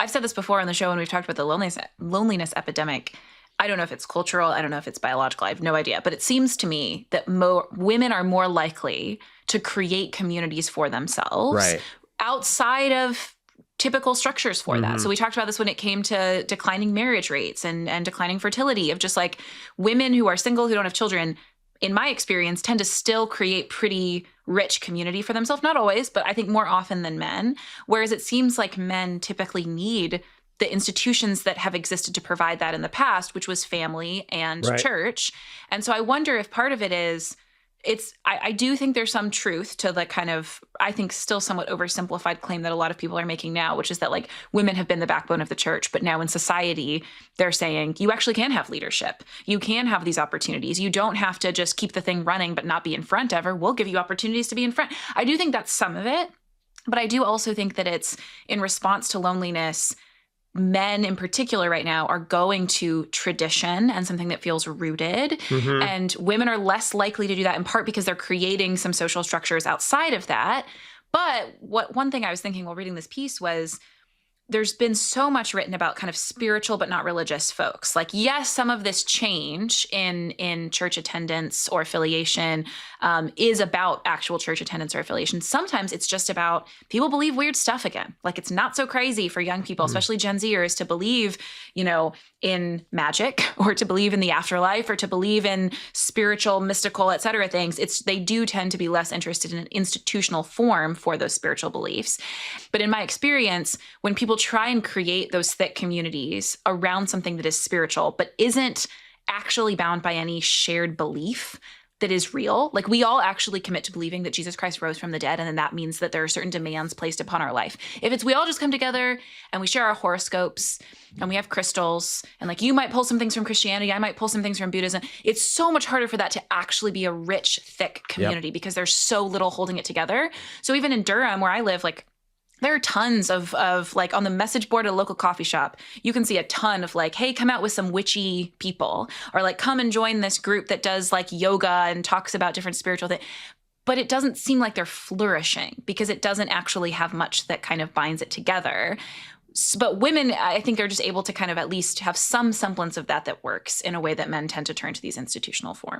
I've said this before on the show when we've talked about the loneliness epidemic. I don't know if it's cultural. I don't know if it's biological. I have no idea. But it seems to me that women are more likely to create communities for themselves outside of typical structures for that. So we talked about this when it came to declining marriage rates and declining fertility, of just like women who are single, who don't have children, in my experience, tend to still create pretty rich community for themselves. Not always, but I think more often than men. Whereas it seems like men typically need the institutions that have existed to provide that in the past, which was family and church. And so I wonder if part of it is, I do think there's some truth to the kind of, I think still somewhat oversimplified claim that a lot of people are making now, which is that like women have been the backbone of the church, but now in society, they're saying you actually can have leadership. You can have these opportunities. You don't have to just keep the thing running, but not be in front ever. We'll give you opportunities to be in front. I do think that's some of it, but I do also think that it's in response to loneliness. Men in particular right now are going to tradition and something that feels rooted. And women are less likely to do that, in part because they're creating some social structures outside of that. But one thing I was thinking while reading this piece was, there's been so much written about kind of spiritual but not religious folks. Like, yes, some of this change in church attendance or affiliation is about actual church attendance or affiliation. Sometimes it's just about people believe weird stuff again. Like, it's not so crazy for young people, especially Gen Zers, to believe, in magic or to believe in the afterlife or to believe in spiritual, mystical, et cetera things. They do tend to be less interested in an institutional form for those spiritual beliefs. But in my experience, when people try and create those thick communities around something that is spiritual, but isn't actually bound by any shared belief that is real. Like, we all actually commit to believing that Jesus Christ rose from the dead, and then that means that there are certain demands placed upon our life. If it's we all just come together and we share our horoscopes and we have crystals, and like you might pull some things from Christianity, I might pull some things from Buddhism, it's so much harder for that to actually be a rich, thick community because there's so little holding it together. So even in Durham, where I live, like, there are tons of like on the message board at a local coffee shop, you can see a ton of like, hey, come out with some witchy people, or like come and join this group that does like yoga and talks about different spiritual things. But it doesn't seem like they're flourishing because it doesn't actually have much that kind of binds it together. But women, I think, are just able to kind of at least have some semblance of that works in a way that men tend to turn to these institutional forms.